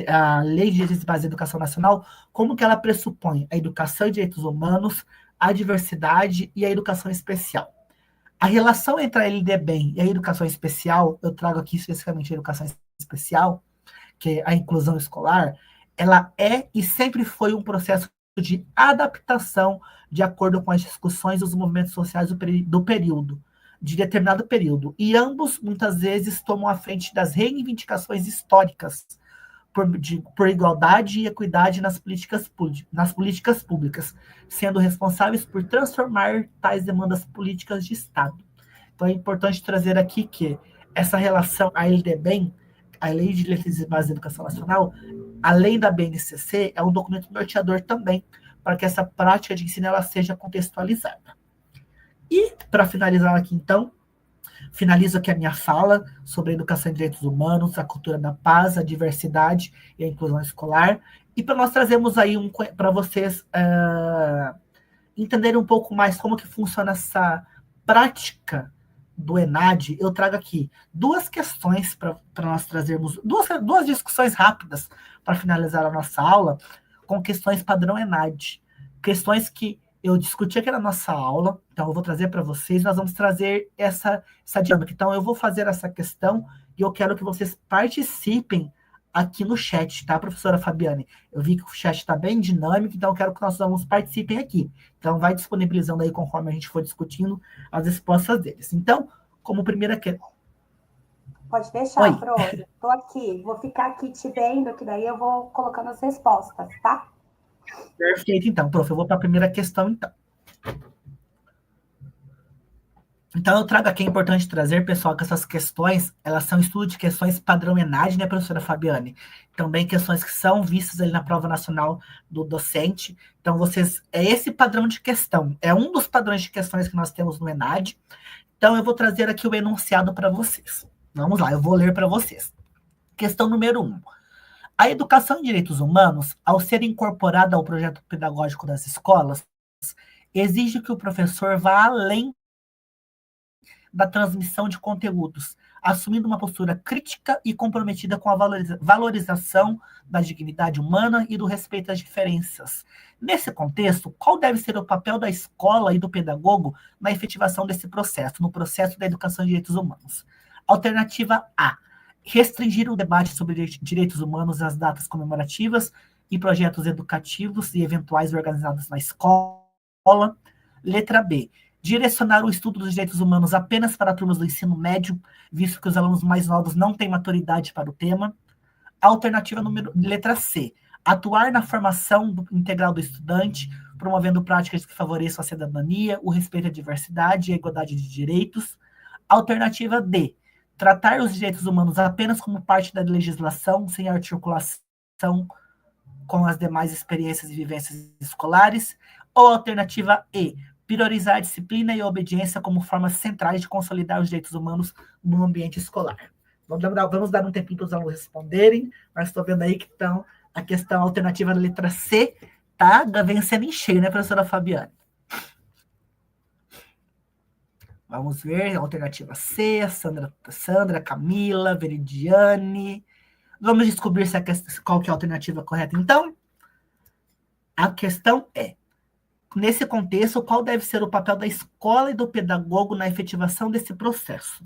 a Lei de Direitos Básicos da Educação Nacional, como que ela pressupõe a educação e direitos humanos, a diversidade e a educação especial. A relação entre a LDB e a educação especial, eu trago aqui especificamente a educação especial, que é a inclusão escolar, ela é e sempre foi um processo de adaptação de acordo com as discussões e os movimentos sociais do período, de determinado período. E ambos, muitas vezes, tomam a frente das reivindicações históricas por igualdade e equidade nas políticas públicas, sendo responsáveis por transformar tais demandas políticas de Estado. Então, é importante trazer aqui que essa relação, a LDB, a Lei de Diretrizes Básicas da Educação Nacional, além da BNCC, é um documento norteador também, para que essa prática de ensino ela seja contextualizada. E, para finalizar aqui, então, finalizo aqui a minha fala sobre a educação e direitos humanos, a cultura da paz, a diversidade e a inclusão escolar, e para nós trazermos aí para vocês entenderem um pouco mais como que funciona essa prática do ENAD, eu trago aqui duas questões para nós trazermos, duas discussões rápidas para finalizar a nossa aula, com questões padrão ENAD. Questões que eu discuti aqui na nossa aula, então eu vou trazer para vocês, nós vamos trazer essa dinâmica. Então eu vou fazer essa questão e eu quero que vocês participem aqui no chat, tá, professora Fabiane? Eu vi que o chat está bem dinâmico, então eu quero que nossos alunos participem aqui. Então vai disponibilizando aí conforme a gente for discutindo as respostas deles. Então, como primeira questão... Pode deixar, Pro. Estou aqui. Vou ficar aqui te vendo, que daí eu vou colocando as respostas, tá? Perfeito, então, prof. Eu vou para a primeira questão, então. Então, eu trago aqui, é importante trazer, pessoal, que essas questões, elas são estudo de questões padrão ENAD, né, professora Fabiane? Também questões que são vistas ali na prova nacional do docente. Então, é esse padrão de questão. É um dos padrões de questões que nós temos no ENAD. Então, eu vou trazer aqui o enunciado para vocês. Vamos lá, eu vou ler para vocês. Questão número 1. A educação em direitos humanos, ao ser incorporada ao projeto pedagógico das escolas, exige que o professor vá além da transmissão de conteúdos, assumindo uma postura crítica e comprometida com a valorização da dignidade humana e do respeito às diferenças. Nesse contexto, qual deve ser o papel da escola e do pedagogo na efetivação desse processo, no processo da educação em direitos humanos? Alternativa A, restringir o debate sobre direitos humanos às datas comemorativas e projetos educativos e eventuais organizados na escola. Letra B, direcionar o estudo dos direitos humanos apenas para turmas do ensino médio, visto que os alunos mais novos não têm maturidade para o tema. Alternativa letra C, atuar na formação integral do estudante, promovendo práticas que favoreçam a cidadania, o respeito à diversidade e a igualdade de direitos. Alternativa D, tratar os direitos humanos apenas como parte da legislação, sem articulação com as demais experiências e vivências escolares. Ou alternativa E, priorizar a disciplina e a obediência como formas centrais de consolidar os direitos humanos no ambiente escolar. Vamos dar um tempinho para os alunos responderem, mas estou vendo aí que então, a questão alternativa da letra C está vencendo em cheio, né, professora Fabiane? Vamos ver, alternativa C, Sandra, Camila, Veridiane. Vamos descobrir qual que é a alternativa correta, então? A questão é, nesse contexto, qual deve ser o papel da escola e do pedagogo na efetivação desse processo?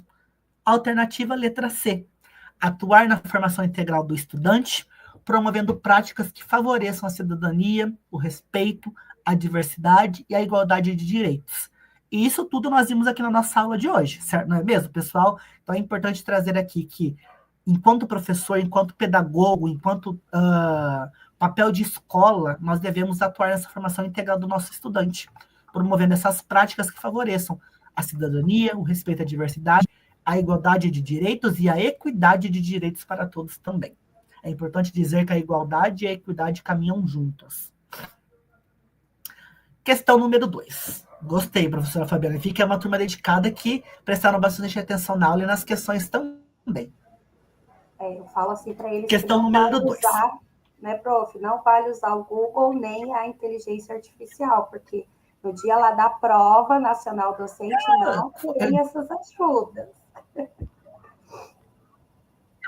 Alternativa letra C, atuar na formação integral do estudante, promovendo práticas que favoreçam a cidadania, o respeito, a diversidade e a igualdade de direitos. E isso tudo nós vimos aqui na nossa aula de hoje, certo? Não é mesmo, pessoal? Então é importante trazer aqui que, enquanto professor, enquanto pedagogo, enquanto papel de escola, nós devemos atuar nessa formação integral do nosso estudante, promovendo essas práticas que favoreçam a cidadania, o respeito à diversidade, a igualdade de direitos e a equidade de direitos para todos também. É importante dizer que a igualdade e a equidade caminham juntas. Questão número 2. Gostei, professora Fabiana. Fica é uma turma dedicada que prestaram bastante atenção na aula e nas questões também. Eu falo assim para eles questão que não número vale 2. usar, né, prof? Não vale usar o Google nem a inteligência artificial, porque no dia lá da prova nacional docente não tem essas ajudas.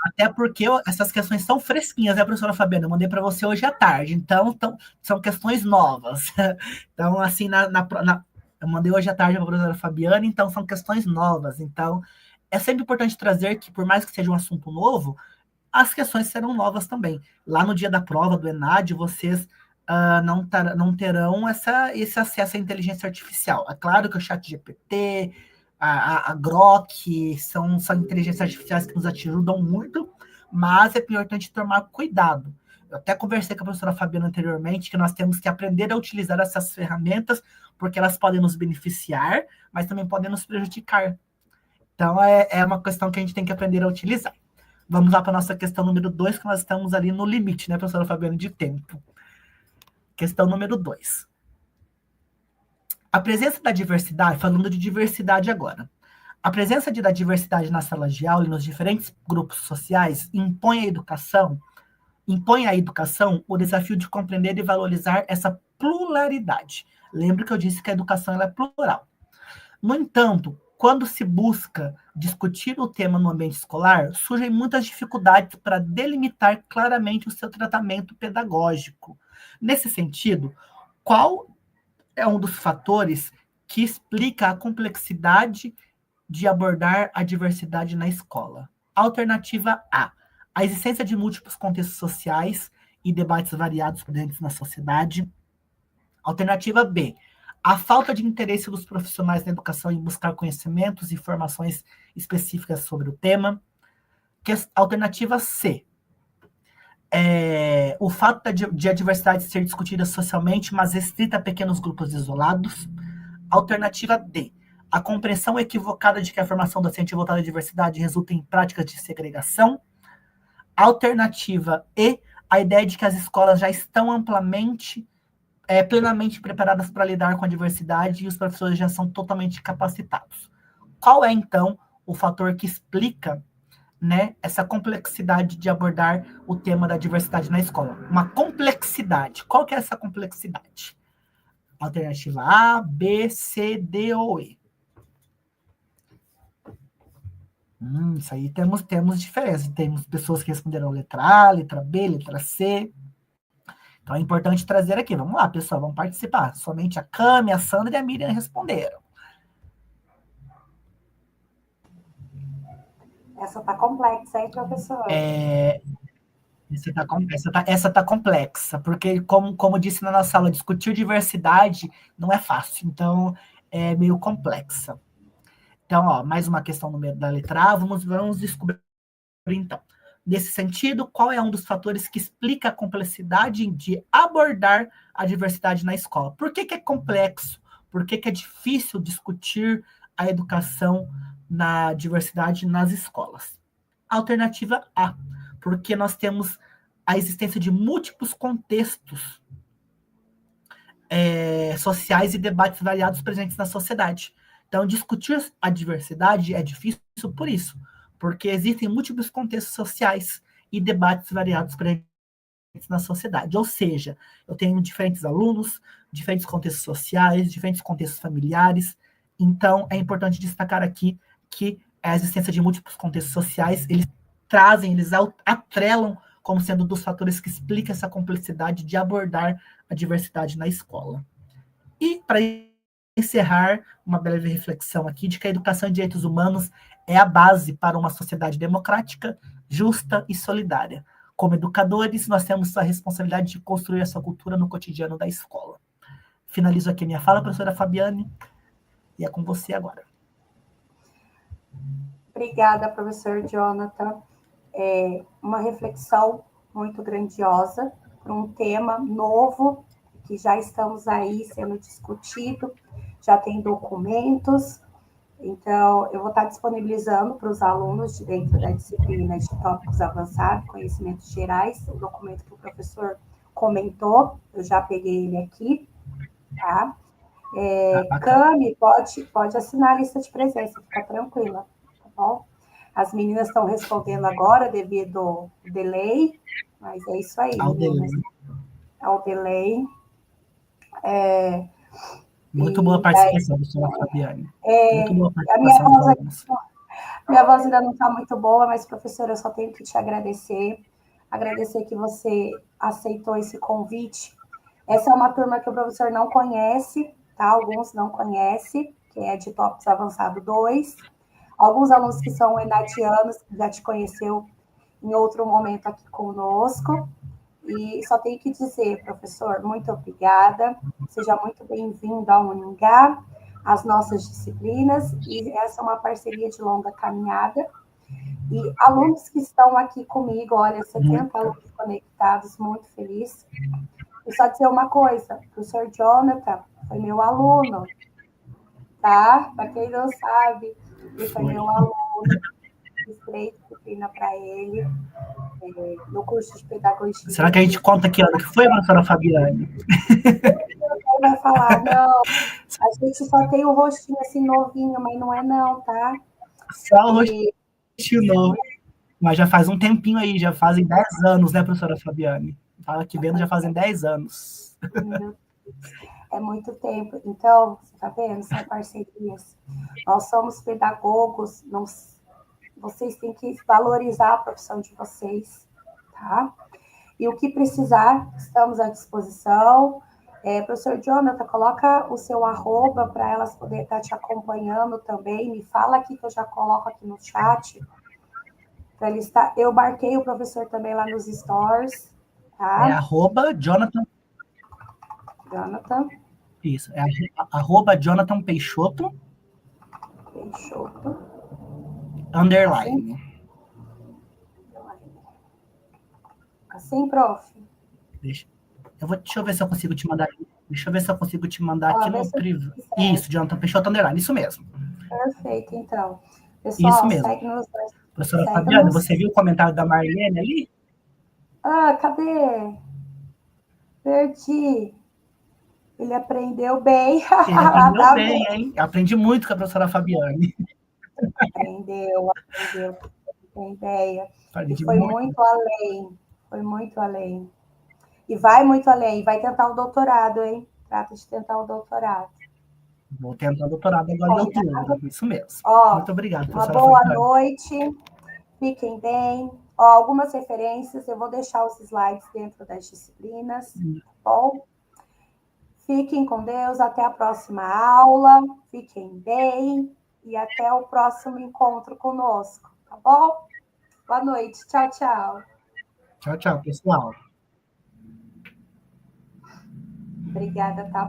Até porque essas questões são fresquinhas, né, professora Fabiana? Eu mandei para você hoje à tarde, então são questões novas. Então, assim, eu mandei hoje à tarde para a professora Fabiana, então são questões novas. Então, é sempre importante trazer que, por mais que seja um assunto novo, as questões serão novas também. Lá no dia da prova do ENAD, vocês não terão esse acesso à inteligência artificial. É claro que o ChatGPT, a Grok, são inteligências artificiais que nos ajudam muito, mas é importante tomar cuidado. Eu até conversei com a professora Fabiana anteriormente que nós temos que aprender a utilizar essas ferramentas, porque elas podem nos beneficiar, mas também podem nos prejudicar. Então, é uma questão que a gente tem que aprender a utilizar. Vamos lá para a nossa questão número 2, que nós estamos ali no limite, né, professora Fabiana, de tempo. Questão número 2. A presença da diversidade, falando de diversidade agora, a presença da diversidade na sala de aula e nos diferentes grupos sociais impõe à educação o desafio de compreender e valorizar essa pluralidade. Lembre que eu disse que a educação ela é plural. No entanto, quando se busca discutir o tema no ambiente escolar, surgem muitas dificuldades para delimitar claramente o seu tratamento pedagógico. Nesse sentido, qual é um dos fatores que explica a complexidade de abordar a diversidade na escola? Alternativa A, a existência de múltiplos contextos sociais e debates variados presentes na sociedade. Alternativa B, a falta de interesse dos profissionais na educação em buscar conhecimentos e informações específicas sobre o tema. Alternativa C, o fato de a diversidade ser discutida socialmente, mas restrita a pequenos grupos isolados. Alternativa D, a compreensão equivocada de que a formação docente voltada à diversidade resulta em práticas de segregação. Alternativa E, a ideia de que as escolas já estão plenamente preparadas para lidar com a diversidade e os professores já são totalmente capacitados. Qual é, então, o fator que explica, né, essa complexidade de abordar o tema da diversidade na escola? Uma complexidade. Qual que é essa complexidade? Alternativa A, B, C, D ou E? Isso aí temos diferença. Temos pessoas que responderam letra A, letra B, letra C. Então é importante trazer aqui. Vamos lá, pessoal, vamos participar. Somente a Cami, a Sandra e a Miriam responderam. Essa tá complexa, hein, professor? Essa tá complexa, porque, como disse na nossa aula, discutir diversidade não é fácil, então é meio complexa. Então, ó, mais uma questão no meio da letra A, vamos descobrir, então. Nesse sentido, qual é um dos fatores que explica a complexidade de abordar a diversidade na escola? Por que é complexo? Por que é difícil discutir a educação na diversidade nas escolas? Alternativa A, porque nós temos a existência de múltiplos contextos sociais e debates variados presentes na sociedade. Então, discutir a diversidade é difícil por isso, porque existem múltiplos contextos sociais e debates variados presentes na sociedade. Ou seja, eu tenho diferentes alunos, diferentes contextos sociais, diferentes contextos familiares. Então, é importante destacar aqui que a existência de múltiplos contextos sociais, eles atrelam como sendo um dos fatores que explica essa complexidade de abordar a diversidade na escola. E, para encerrar, uma breve reflexão aqui de que a educação em direitos humanos é a base para uma sociedade democrática, justa e solidária. Como educadores, nós temos a responsabilidade de construir essa cultura no cotidiano da escola. Finalizo aqui minha fala, professora Fabiane, e é com você agora. Obrigada, professor Jonathan. Uma reflexão muito grandiosa para um tema novo, que já estamos aí sendo discutido, já tem documentos. Então, eu vou estar disponibilizando para os alunos de dentro da disciplina de tópicos avançados, conhecimentos gerais, o documento que o professor comentou, eu já peguei ele aqui, tá? Cami, pode assinar a lista de presença, fica tranquila, tá bom? As meninas estão respondendo agora devido ao delay, mas é isso aí, meninas. Ao delay. Muito boa participação, professora Fabiane. Muito boa participação dos alunos. Minha voz ainda não está muito boa, mas, professora, eu só tenho que te agradecer. Agradecer que você aceitou esse convite. Essa é uma turma que o professor não conhece, tá? Alguns não conhecem, que é de Tópicos Avançado 2. Alguns alunos que são enadianos, que já te conheceu em outro momento aqui conosco. E só tenho que dizer, professor, muito obrigada. Seja muito bem-vindo ao Uningá, às nossas disciplinas. E essa é uma parceria de longa caminhada. E alunos que estão aqui comigo, olha, 70 alunos conectados, muito feliz. E só dizer uma coisa, o professor Jonathan foi meu aluno, tá? Para quem não sabe, ele foi meu aluno, fiz 3 disciplinas para ele, no curso de pedagogia. Será que a gente conta que ano que foi, professora Fabiane? Ele vai falar, não, a gente só tem o rostinho assim novinho, mas não é não, tá? Só o rostinho novo. Mas já faz um tempinho aí, já fazem 10 anos, né, professora Fabiane? Fala que vendo, já fazem 10 anos. É muito tempo. Então, você está vendo? São parcerias. Nós somos pedagogos, vocês têm que valorizar a profissão de vocês, tá? E o que precisar, estamos à disposição. Professor Jonathan, coloca o seu arroba para elas poderem estar te acompanhando também. Me fala aqui que eu já coloco aqui no chat. Para ele estar. Eu marquei o professor também lá nos stories. Tá? Arroba Jonathan. Jonathan. Isso, arroba Jonathan Peixoto. Peixoto. Underline. Assim, prof? Deixa eu ver se eu consigo te mandar. Deixa eu ver se eu consigo te mandar aqui no privado. Isso, Jonathan Peixoto Underline, isso mesmo. Perfeito, então. Pessoal, isso mesmo. segue nos... Professora Fabiana, você viu o comentário da Marlene ali? Cadê? Perdi. Ele aprendeu bem. Ele aprendeu bem, hein? Aprendi muito com a professora Fabiane. Aprendeu. Tem ideia. E foi muito além. Foi muito além. E vai muito além. Vai tentar o doutorado, hein? Trata de tentar o doutorado. Vou tentar o doutorado agora em outubro. Isso mesmo. Muito obrigado, professora Fabiane. Uma boa noite. Fiquem bem. Algumas referências, eu vou deixar os slides dentro das disciplinas, tá bom? Fiquem com Deus, até a próxima aula, fiquem bem e até o próximo encontro conosco. tá bom? Boa noite. Tchau, tchau. Tchau, tchau, pessoal. Obrigada, tá?